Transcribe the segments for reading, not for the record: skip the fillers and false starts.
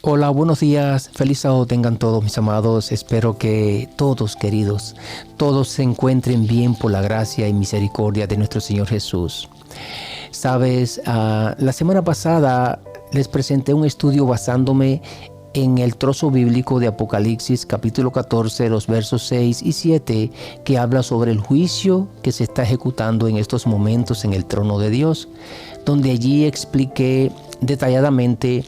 Hola, buenos días, feliz sábado tengan todos mis amados. Espero que todos, queridos, todos se encuentren bien por la gracia y misericordia de nuestro Señor Jesús. Sabes, la semana pasada les presenté un estudio basándome en el trozo bíblico de Apocalipsis capítulo 14, los versos 6 y 7, que habla sobre el juicio que se está ejecutando en estos momentos en el trono de Dios, donde allí expliqué detalladamente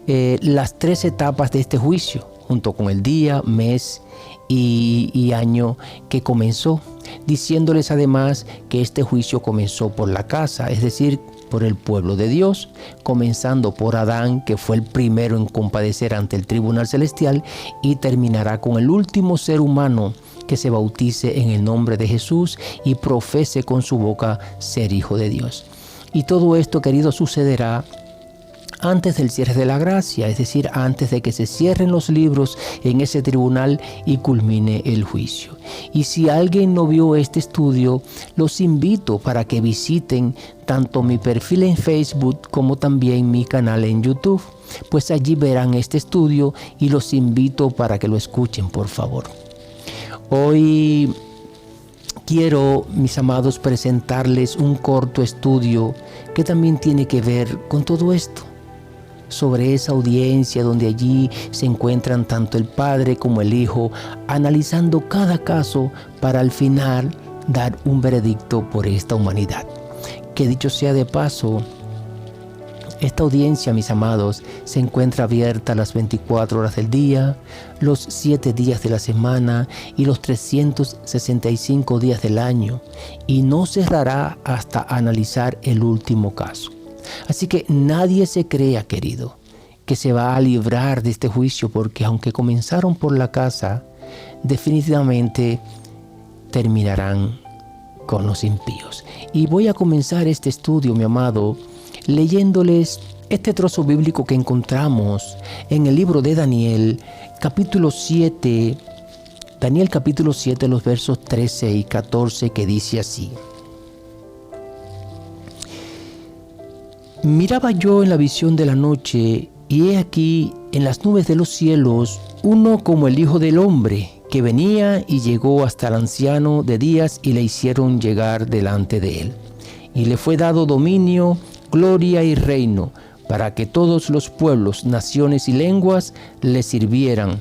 las 3 etapas de este juicio, junto con el día, mes y año que comenzó, diciéndoles además que este juicio comenzó por la casa, es decir, por el pueblo de Dios, comenzando por Adán, que fue el primero en compadecer ante el tribunal celestial, y terminará con el último ser humano que se bautice en el nombre de Jesús y profese con su boca ser hijo de Dios. Y todo esto, querido, sucederá antes del cierre de la gracia, es decir, antes de que se cierren los libros en ese tribunal y culmine el juicio. Y si alguien no vio este estudio, los invito para que visiten tanto mi perfil en Facebook como también mi canal en YouTube, pues allí verán este estudio y los invito para que lo escuchen, por favor. Hoy quiero, mis amados, presentarles un corto estudio que también tiene que ver con todo esto, sobre esa audiencia donde allí se encuentran tanto el Padre como el Hijo, analizando cada caso para al final dar un veredicto por esta humanidad. Que dicho sea de paso, esta audiencia, mis amados, se encuentra abierta las 24 horas del día, los 7 días de la semana y los 365 días del año, y no cerrará hasta analizar el último caso. Así que nadie se crea, querido, que se va a librar de este juicio, porque aunque comenzaron por la casa, definitivamente terminarán con los impíos. Y voy a comenzar este estudio, mi amado, leyéndoles este trozo bíblico que encontramos en el libro de Daniel, capítulo 7, los versos 13 y 14, que dice así: Miraba yo en la visión de la noche, y he aquí en las nubes de los cielos uno como el Hijo del Hombre, que venía y llegó hasta el anciano de días, y le hicieron llegar delante de él. Y le fue dado dominio, gloria y reino, para que todos los pueblos, naciones y lenguas le sirvieran.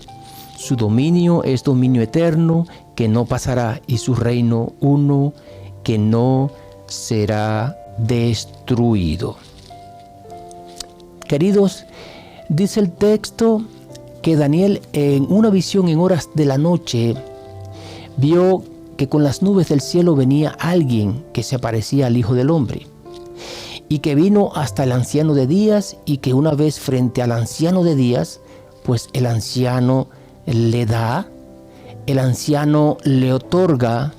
Su dominio es dominio eterno, que no pasará, y su reino uno, que no será destruido. Queridos, dice el texto que Daniel, en una visión en horas de la noche, vio que con las nubes del cielo venía alguien que se parecía al Hijo del Hombre, y que vino hasta el anciano de días, y que una vez frente al anciano de días, pues el anciano le da, el anciano le otorga,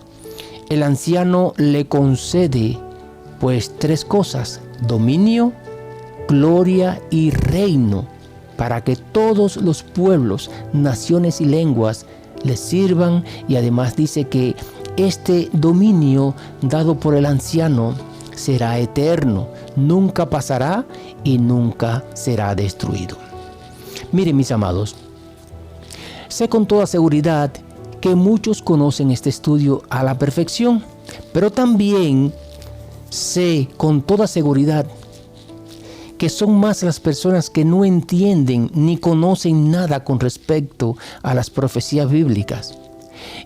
el anciano le concede, pues 3 cosas: dominio, gloria y reino, para que todos los pueblos, naciones y lenguas le sirvan. Y además dice que este dominio dado por el anciano será eterno, nunca pasará y nunca será destruido. Miren, mis amados, sé con toda seguridad que muchos conocen este estudio a la perfección, pero también sé con toda seguridad que son más las personas que no entienden ni conocen nada con respecto a las profecías bíblicas.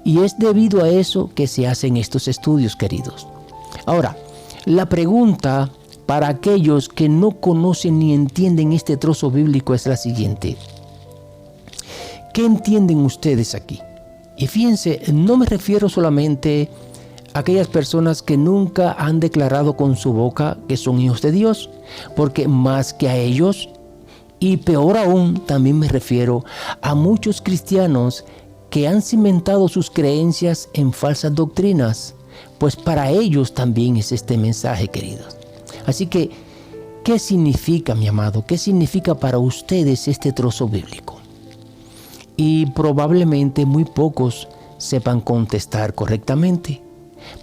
Y es debido a eso que se hacen estos estudios, queridos. Ahora, la pregunta para aquellos que no conocen ni entienden este trozo bíblico es la siguiente: ¿qué entienden ustedes aquí? Y fíjense, no me refiero solamente a aquellas personas que nunca han declarado con su boca que son hijos de Dios, porque más que a ellos, y peor aún, también me refiero a muchos cristianos que han cimentado sus creencias en falsas doctrinas, pues para ellos también es este mensaje, queridos. Así que, ¿qué significa, mi amado? ¿Qué significa para ustedes este trozo bíblico? Y probablemente muy pocos sepan contestar correctamente.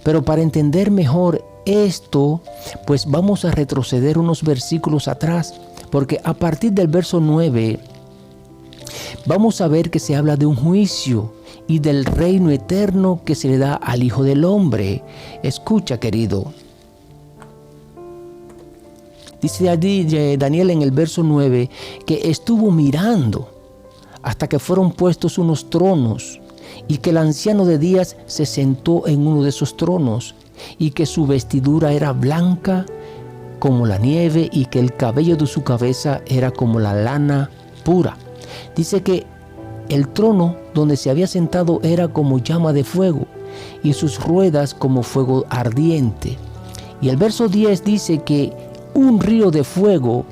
Pero para entender mejor esto, pues vamos a retroceder unos versículos atrás, Porque a partir del verso 9 vamos a ver que se habla de un juicio y del reino eterno que se le da al Hijo del Hombre. Escucha, querido. Dice allí Daniel en el verso 9 que estuvo mirando hasta que fueron puestos unos tronos y que el anciano de días se sentó en uno de esos tronos y que su vestidura era blanca como la nieve y que el cabello de su cabeza era como la lana pura. Dice que el trono donde se había sentado era como llama de fuego y sus ruedas como fuego ardiente. Y el verso 10 dice que un río de fuego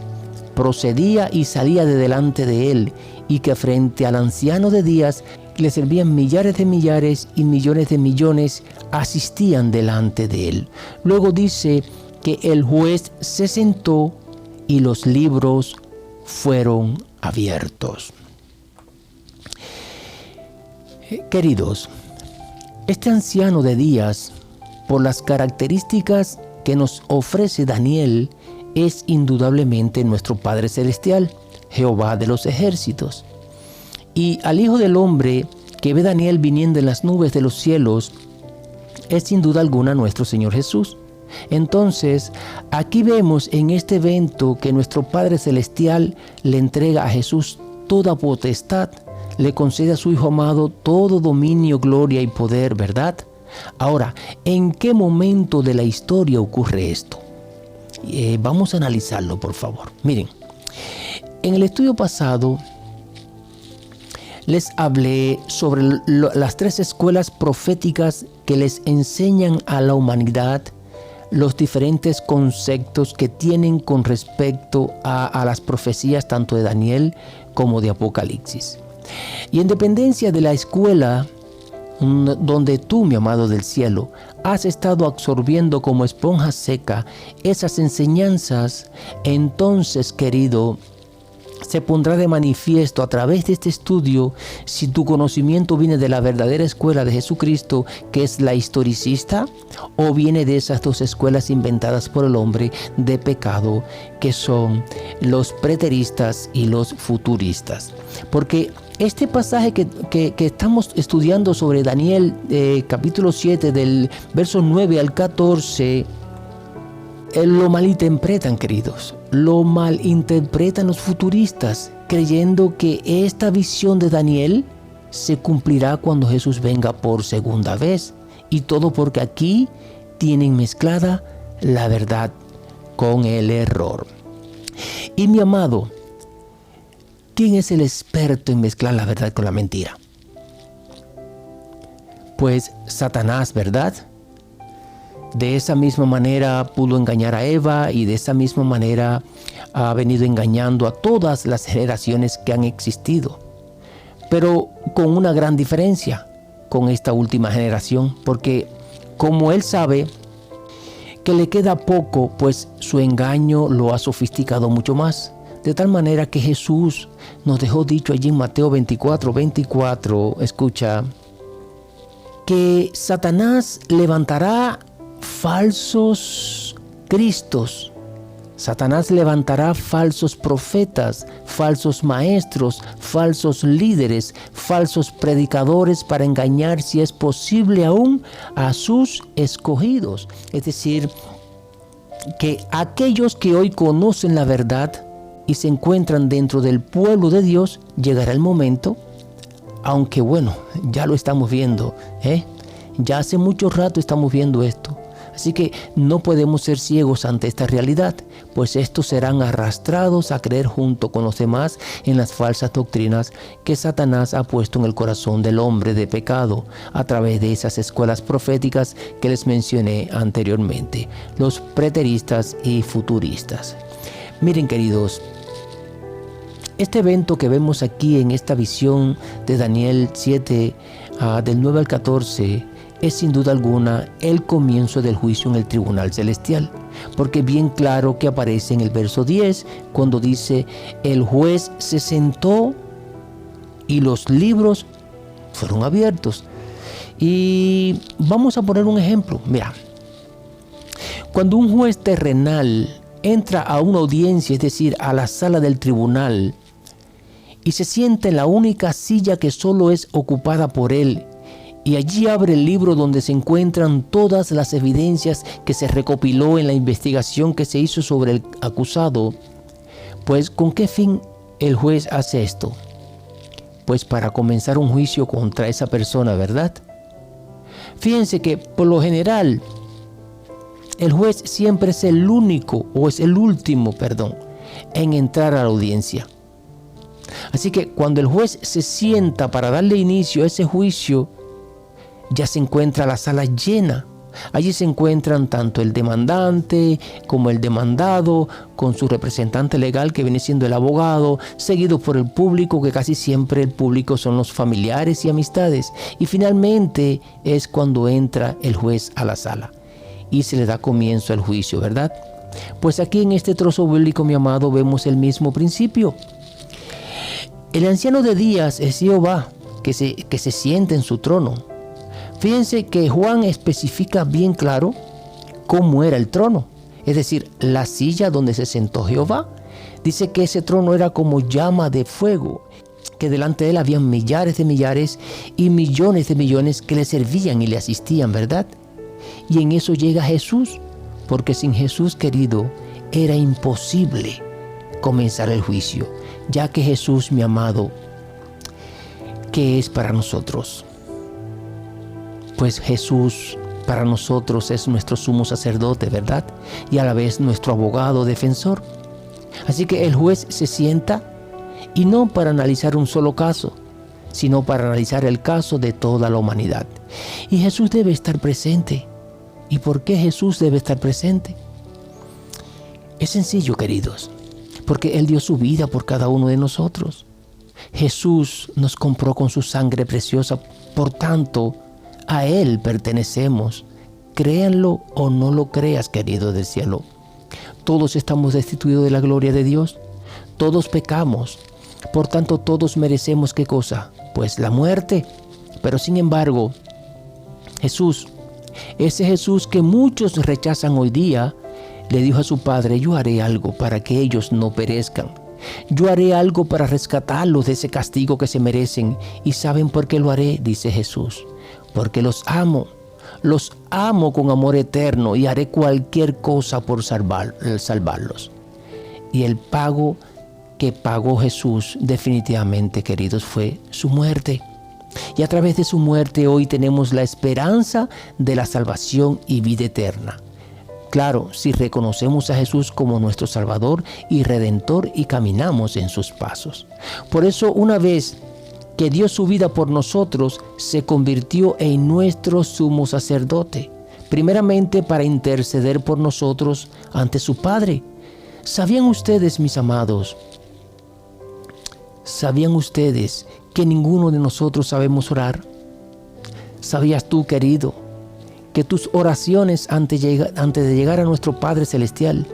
procedía y salía de delante de él y que frente al anciano de días le servían millares de millares y millones de millones asistían delante de él. Luego dice que el juez se sentó y los libros fueron abiertos. Queridos, este anciano de días, por las características que nos ofrece Daniel, es indudablemente nuestro Padre Celestial, Jehová de los ejércitos. Y al Hijo del Hombre que ve Daniel viniendo en las nubes de los cielos, es sin duda alguna nuestro Señor Jesús. Entonces, aquí vemos en este evento que nuestro Padre Celestial le entrega a Jesús toda potestad, le concede a su Hijo amado todo dominio, gloria y poder, ¿verdad? Ahora, ¿en qué momento de la historia ocurre esto? Vamos a analizarlo, por favor. Miren, en el estudio pasado les hablé sobre las 3 escuelas proféticas que les enseñan a la humanidad los diferentes conceptos que tienen con respecto a las profecías tanto de Daniel como de Apocalipsis. Y en dependencia de la escuela donde tú, mi amado del cielo, has estado absorbiendo como esponja seca esas enseñanzas, entonces, querido, se pondrá de manifiesto a través de este estudio si tu conocimiento viene de la verdadera escuela de Jesucristo, que es la historicista, o viene de esas 2 escuelas inventadas por el hombre de pecado, que son los preteristas y los futuristas. Porque este pasaje que estamos estudiando sobre Daniel, capítulo 7, del verso 9 al 14, lo malinterpretan, queridos. Lo malinterpretan los futuristas, creyendo que esta visión de Daniel se cumplirá cuando Jesús venga por segunda vez. Y todo porque aquí tienen mezclada la verdad con el error. Y mi amado, ¿quién es el experto en mezclar la verdad con la mentira? Pues Satanás, ¿verdad? De esa misma manera pudo engañar a Eva y de esa misma manera ha venido engañando a todas las generaciones que han existido. Pero con una gran diferencia con esta última generación, porque como él sabe que le queda poco, pues su engaño lo ha sofisticado mucho más. De tal manera que Jesús nos dejó dicho allí en Mateo 24, escucha, que Satanás levantará falsos cristos. Satanás levantará falsos profetas, falsos maestros, falsos líderes, falsos predicadores para engañar, si es posible aún, a sus escogidos. Es decir, que aquellos que hoy conocen la verdad y se encuentran dentro del pueblo de Dios, llegará el momento, aunque bueno, ya lo estamos viendo, ya hace mucho rato estamos viendo esto. Así que no podemos ser ciegos ante esta realidad, pues estos serán arrastrados a creer junto con los demás en las falsas doctrinas que Satanás ha puesto en el corazón del hombre de pecado a través de esas escuelas proféticas que les mencioné anteriormente, los preteristas y futuristas. Miren, queridos, este evento que vemos aquí en esta visión de Daniel 7, del 9 al 14, es sin duda alguna el comienzo del juicio en el tribunal celestial, porque bien claro que aparece en el verso 10 cuando dice: el juez se sentó y los libros fueron abiertos. Y vamos a poner un ejemplo. Mira, cuando un juez terrenal entra a una audiencia, es decir, a la sala del tribunal, y se sienta en la única silla que solo es ocupada por él, y allí abre el libro donde se encuentran todas las evidencias que se recopiló en la investigación que se hizo sobre el acusado, pues ¿con qué fin el juez hace esto? Pues para comenzar un juicio contra esa persona, ¿verdad? Fíjense que por lo general el juez siempre es el único o es el último, en entrar a la audiencia. Así que cuando el juez se sienta para darle inicio a ese juicio, ya se encuentra la sala llena. Allí se encuentran tanto el demandante como el demandado, con su representante legal que viene siendo el abogado, seguido por el público, que casi siempre el público son los familiares y amistades. Y finalmente es cuando entra el juez a la sala y se le da comienzo al juicio, ¿verdad? Pues aquí en este trozo bíblico, mi amado, vemos el mismo principio. El anciano de días es Jehová, que se sienta en su trono. Fíjense que Juan especifica bien claro cómo era el trono, es decir, la silla donde se sentó Jehová. Dice que ese trono era como llama de fuego, que delante de él había millares de millares y millones de millones que le servían y le asistían, ¿verdad? Y en eso llega Jesús, porque sin Jesús, querido, era imposible comenzar el juicio, ya que Jesús, mi amado, ¿qué es para nosotros? Pues Jesús para nosotros es nuestro sumo sacerdote, ¿verdad? Y a la vez nuestro abogado defensor. Así que el juez se sienta, y no para analizar un solo caso, sino para analizar el caso de toda la humanidad. Y Jesús debe estar presente. ¿Y por qué Jesús debe estar presente? Es sencillo, queridos, porque Él dio su vida por cada uno de nosotros. Jesús nos compró con su sangre preciosa, por tanto, a Él pertenecemos. Créanlo o no lo creas, querido del cielo. Todos estamos destituidos de la gloria de Dios. Todos pecamos. Por tanto, todos merecemos ¿qué cosa? Pues la muerte. Pero sin embargo, Jesús, ese Jesús que muchos rechazan hoy día, le dijo a su Padre: yo haré algo para que ellos no perezcan. Yo haré algo para rescatarlos de ese castigo que se merecen. ¿Y saben por qué lo haré? Dice Jesús. Porque los amo con amor eterno y haré cualquier cosa por salvarlos. Y el pago que pagó Jesús definitivamente, queridos, fue su muerte. Y a través de su muerte hoy tenemos la esperanza de la salvación y vida eterna. Claro, si reconocemos a Jesús como nuestro Salvador y Redentor y caminamos en sus pasos. Por eso, una vez que dio su vida por nosotros, se convirtió en nuestro sumo sacerdote, primeramente para interceder por nosotros ante su Padre. ¿Sabían ustedes, mis amados? ¿Sabían ustedes que ninguno de nosotros sabemos orar? ¿Sabías tú, querido, que tus oraciones antes de llegar a nuestro Padre Celestial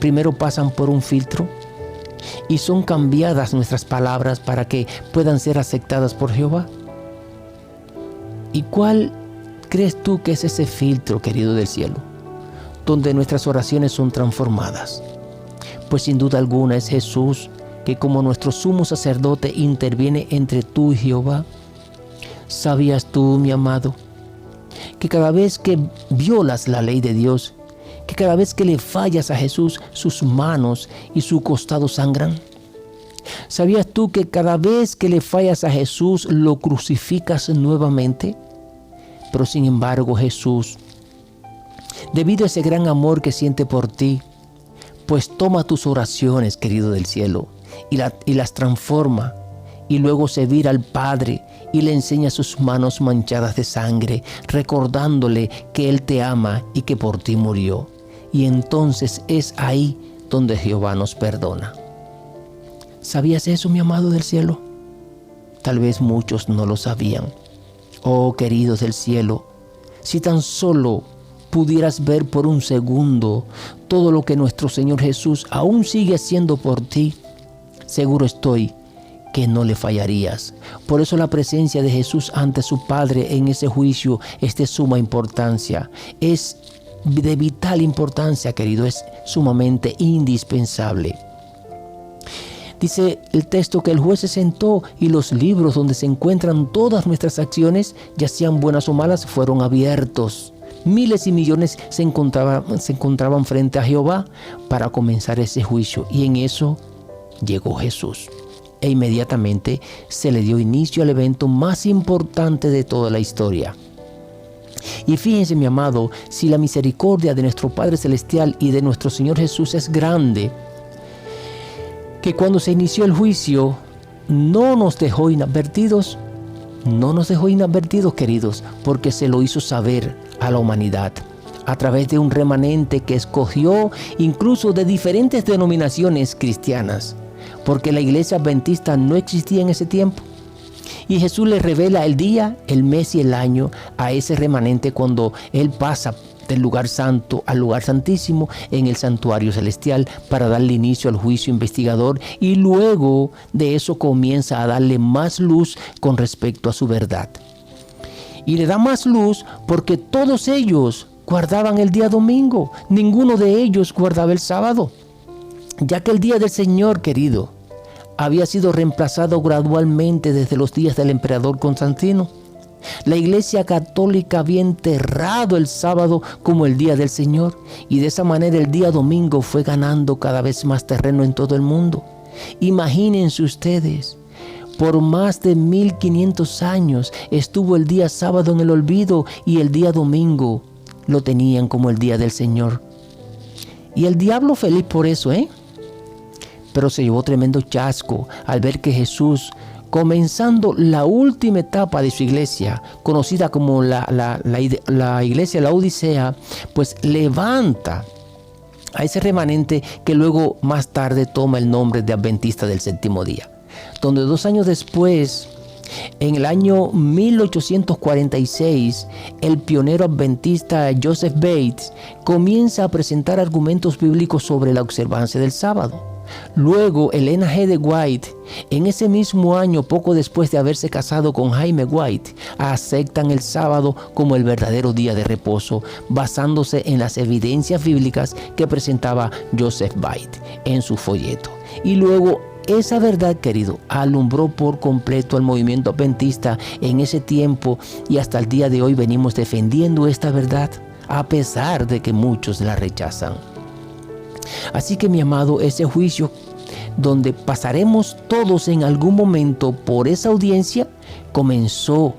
primero pasan por un filtro? Y son cambiadas nuestras palabras para que puedan ser aceptadas por Jehová. ¿Y cuál crees tú que es ese filtro, querido del cielo, donde nuestras oraciones son transformadas? Pues sin duda alguna es Jesús, que como nuestro sumo sacerdote interviene entre tú y Jehová. ¿Sabías tú, mi amado, que cada vez que violas la ley de Dios, que cada vez que le fallas a Jesús, sus manos y su costado sangran? ¿Sabías tú que cada vez que le fallas a Jesús, lo crucificas nuevamente? Pero sin embargo, Jesús, debido a ese gran amor que siente por ti, pues toma tus oraciones, querido del cielo, y las transforma, y luego se vira al Padre y le enseña sus manos manchadas de sangre, recordándole que Él te ama y que por ti murió. Y entonces es ahí donde Jehová nos perdona. ¿Sabías eso, mi amado del cielo? Tal vez muchos no lo sabían. Oh, queridos del cielo, si tan solo pudieras ver por un segundo todo lo que nuestro Señor Jesús aún sigue haciendo por ti, seguro estoy que no le fallarías. Por eso la presencia de Jesús ante su Padre en ese juicio es de suma importancia. Es de vital importancia, querido, es sumamente indispensable. Dice el texto que el juez se sentó y los libros donde se encuentran todas nuestras acciones, ya sean buenas o malas, fueron abiertos. Miles y millones se encontraban frente a Jehová para comenzar ese juicio, y en eso llegó Jesús. E inmediatamente se le dio inicio al evento más importante de toda la historia. Y fíjense, mi amado, si la misericordia de nuestro Padre Celestial y de nuestro Señor Jesús es grande, que cuando se inició el juicio no nos dejó inadvertidos, queridos, porque se lo hizo saber a la humanidad a través de un remanente que escogió incluso de diferentes denominaciones cristianas, porque la iglesia adventista no existía en ese tiempo. Y Jesús le revela el día, el mes y el año a ese remanente cuando Él pasa del lugar santo al lugar santísimo en el santuario celestial para darle inicio al juicio investigador, y luego de eso comienza a darle más luz con respecto a su verdad. Y le da más luz porque todos ellos guardaban el día domingo, ninguno de ellos guardaba el sábado, ya que el día del Señor, querido, había sido reemplazado gradualmente desde los días del emperador Constantino. La Iglesia Católica había enterrado el sábado como el día del Señor, y de esa manera el día domingo fue ganando cada vez más terreno en todo el mundo. Imagínense ustedes, por más de 1500 años estuvo el día sábado en el olvido, y el día domingo lo tenían como el día del Señor. Y el diablo feliz por eso, pero se llevó tremendo chasco al ver que Jesús, comenzando la última etapa de su iglesia, conocida como la iglesia de la Odisea, pues levanta a ese remanente que luego más tarde toma el nombre de Adventista del Séptimo Día, donde 2 años después, en el año 1846, el pionero adventista Joseph Bates comienza a presentar argumentos bíblicos sobre la observancia del sábado. Luego, Elena G. de White, en ese mismo año, poco después de haberse casado con Jaime White, aceptan el sábado como el verdadero día de reposo, basándose en las evidencias bíblicas que presentaba Joseph Bates en su folleto. Y luego, esa verdad, querido, alumbró por completo al movimiento adventista en ese tiempo, y hasta el día de hoy venimos defendiendo esta verdad, a pesar de que muchos la rechazan. Así que, mi amado, ese juicio donde pasaremos todos en algún momento por esa audiencia comenzó,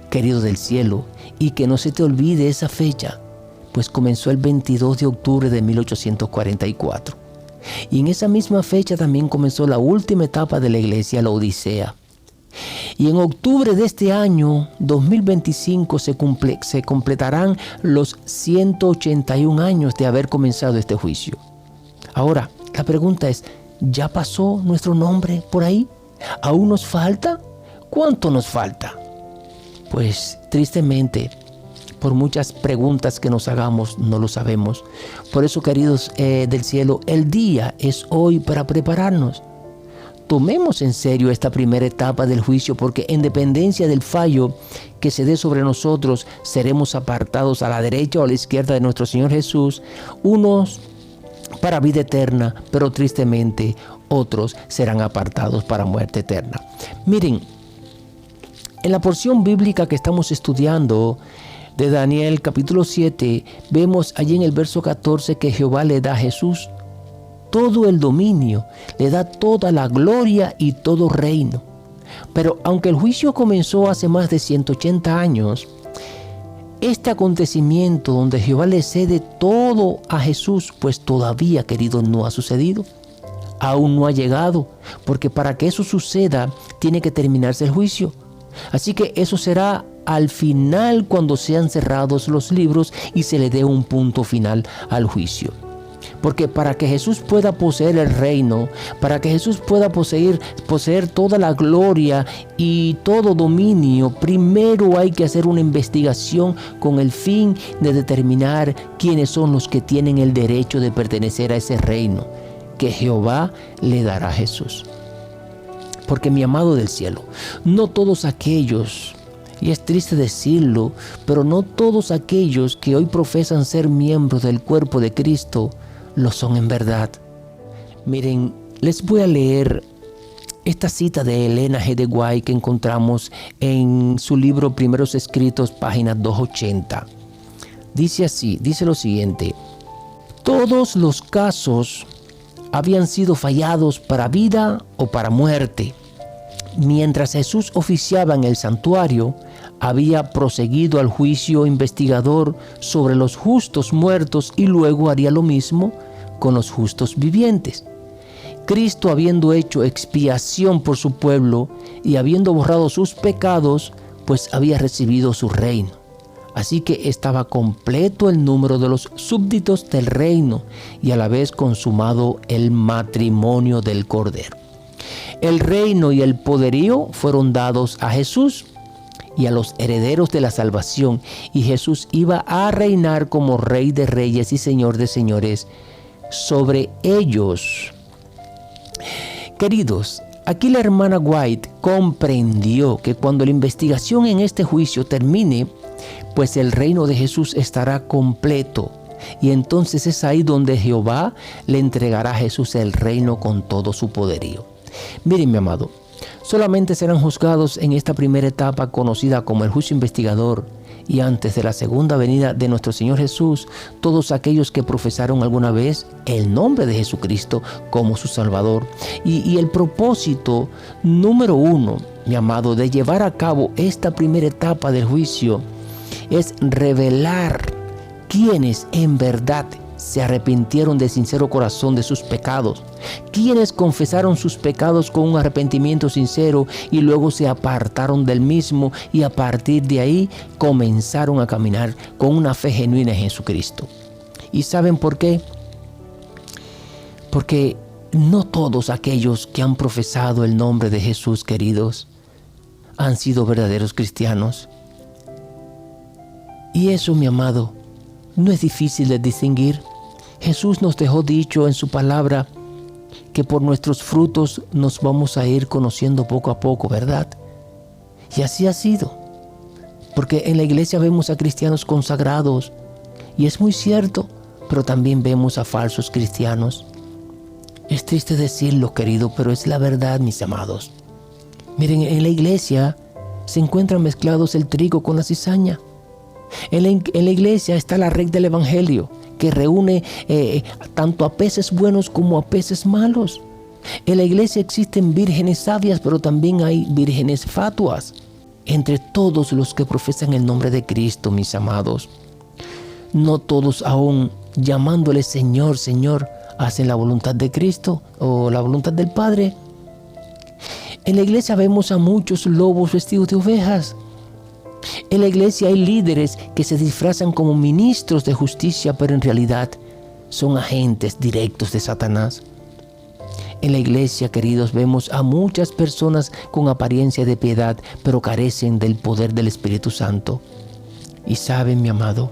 querido del cielo, y que no se te olvide esa fecha, pues comenzó el 22 de octubre de 1844. Y en esa misma fecha también comenzó la última etapa de la iglesia, la Odisea. Y en octubre de este año 2025 se completarán los 181 años de haber comenzado este juicio. Ahora, la pregunta es, ¿ya pasó nuestro nombre por ahí? ¿Aún nos falta? ¿Cuánto nos falta? Pues tristemente, por muchas preguntas que nos hagamos, no lo sabemos. Por eso, queridos del cielo, el día es hoy para prepararnos. Tomemos en serio esta primera etapa del juicio, porque en dependencia del fallo que se dé sobre nosotros, seremos apartados a la derecha o a la izquierda de nuestro Señor Jesús, unos para vida eterna, pero tristemente otros serán apartados para muerte eterna. Miren, en la porción bíblica que estamos estudiando de Daniel capítulo 7, vemos allí en el verso 14 que Jehová le da a Jesús todo el dominio, le da toda la gloria y todo reino. Pero aunque el juicio comenzó hace más de 180 años, este acontecimiento donde Jehová le cede todo a Jesús, pues todavía, querido, no ha sucedido. Aún no ha llegado, porque para que eso suceda, tiene que terminarse el juicio. Así que eso será al final, cuando sean cerrados los libros y se le dé un punto final al juicio. Porque para que Jesús pueda poseer el reino, para que Jesús pueda poseer toda la gloria y todo dominio, primero hay que hacer una investigación con el fin de determinar quiénes son los que tienen el derecho de pertenecer a ese reino que Jehová le dará a Jesús. Porque, mi amado del cielo, no todos aquellos Y es triste decirlo, pero no todos aquellos que hoy profesan ser miembros del cuerpo de Cristo lo son en verdad. Miren, les voy a leer esta cita de Elena G. de White que encontramos en su libro Primeros Escritos, página 280. Dice así, dice lo siguiente: todos los casos habían sido fallados para vida o para muerte. Mientras Jesús oficiaba en el santuario, había proseguido al juicio investigador sobre los justos muertos y luego haría lo mismo con los justos vivientes. Cristo, habiendo hecho expiación por su pueblo y habiendo borrado sus pecados, pues había recibido su reino. Así que estaba completo el número de los súbditos del reino y a la vez consumado el matrimonio del Cordero. El reino y el poderío fueron dados a Jesús y a los herederos de la salvación, y Jesús iba a reinar como Rey de Reyes y Señor de Señores sobre ellos. Queridos, aquí la hermana White comprendió que cuando la investigación en este juicio termine, pues el reino de Jesús estará completo, y entonces es ahí donde Jehová le entregará a Jesús el reino con todo su poderío. Miren, mi amado, solamente serán juzgados en esta primera etapa conocida como el juicio investigador, y antes de la segunda venida de nuestro Señor Jesús, todos aquellos que profesaron alguna vez el nombre de Jesucristo como su Salvador. Y el propósito número uno, mi amado, de llevar a cabo esta primera etapa del juicio es revelar quienes en verdad se arrepintieron de sincero corazón de sus pecados, quienes confesaron sus pecados con un arrepentimiento sincero y luego se apartaron del mismo, y a partir de ahí comenzaron a caminar con una fe genuina en Jesucristo. ¿Y saben por qué? Porque no todos aquellos que han profesado el nombre de Jesús, queridos, han sido verdaderos cristianos. Y eso, mi amado, no es difícil de distinguir. Jesús nos dejó dicho en su palabra que por nuestros frutos nos vamos a ir conociendo poco a poco, ¿verdad? Y así ha sido. Porque en la iglesia vemos a cristianos consagrados, y es muy cierto, pero también vemos a falsos cristianos. Es triste decirlo, querido, pero es la verdad, mis amados. Miren, en la iglesia se encuentran mezclados el trigo con la cizaña. En la iglesia está la red del evangelio, que reúne tanto a peces buenos como a peces malos. En la iglesia existen vírgenes sabias, pero también hay vírgenes fatuas. Entre todos los que profesan el nombre de Cristo, mis amados, no todos aún llamándole Señor, Señor, hacen la voluntad de Cristo o la voluntad del Padre. En la iglesia vemos a muchos lobos vestidos de ovejas. En la iglesia hay líderes que se disfrazan como ministros de justicia, pero en realidad son agentes directos de Satanás. En la iglesia, queridos, vemos a muchas personas con apariencia de piedad, pero carecen del poder del Espíritu Santo. Y saben, mi amado,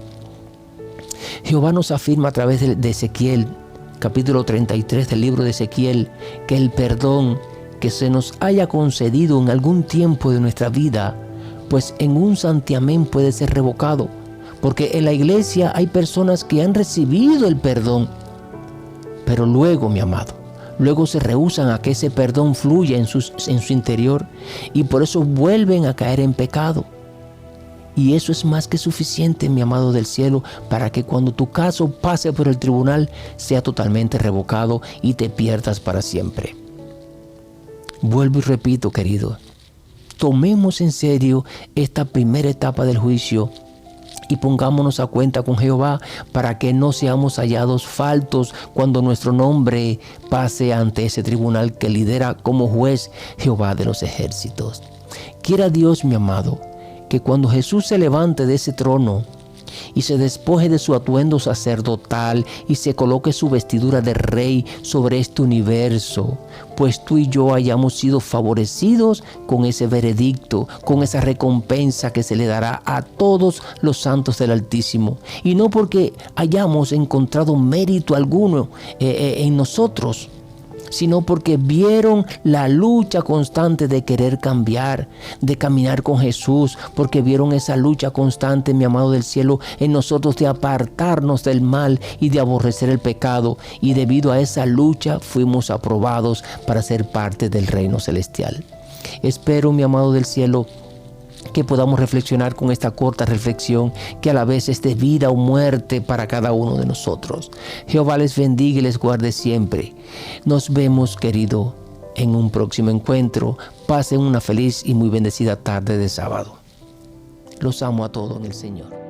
Jehová nos afirma a través de Ezequiel, capítulo 33 del libro de Ezequiel, que el perdón que se nos haya concedido en algún tiempo de nuestra vida, pues en un santiamén puede ser revocado, porque en la iglesia hay personas que han recibido el perdón, pero luego, mi amado, luego se rehúsan a que ese perdón fluya en su interior, y por eso vuelven a caer en pecado. Y eso es más que suficiente, mi amado del cielo, para que cuando tu caso pase por el tribunal sea totalmente revocado y te pierdas para siempre. Vuelvo y repito, querido, tomemos en serio esta primera etapa del juicio y pongámonos a cuenta con Jehová para que no seamos hallados faltos cuando nuestro nombre pase ante ese tribunal que lidera como juez Jehová de los ejércitos. Quiera Dios, mi amado, que cuando Jesús se levante de ese trono y se despoje de su atuendo sacerdotal y se coloque su vestidura de rey sobre este universo, pues tú y yo hayamos sido favorecidos con ese veredicto, con esa recompensa que se le dará a todos los santos del Altísimo, y no porque hayamos encontrado mérito alguno en nosotros, sino porque vieron la lucha constante de querer cambiar, de caminar con Jesús, porque vieron esa lucha constante, mi amado del cielo, en nosotros de apartarnos del mal y de aborrecer el pecado, y debido a esa lucha fuimos aprobados para ser parte del reino celestial. Espero, mi amado del cielo, que podamos reflexionar con esta corta reflexión que a la vez es de vida o muerte para cada uno de nosotros. Jehová les bendiga y les guarde siempre. Nos vemos, querido, en un próximo encuentro. Pasen una feliz y muy bendecida tarde de sábado. Los amo a todos en el Señor.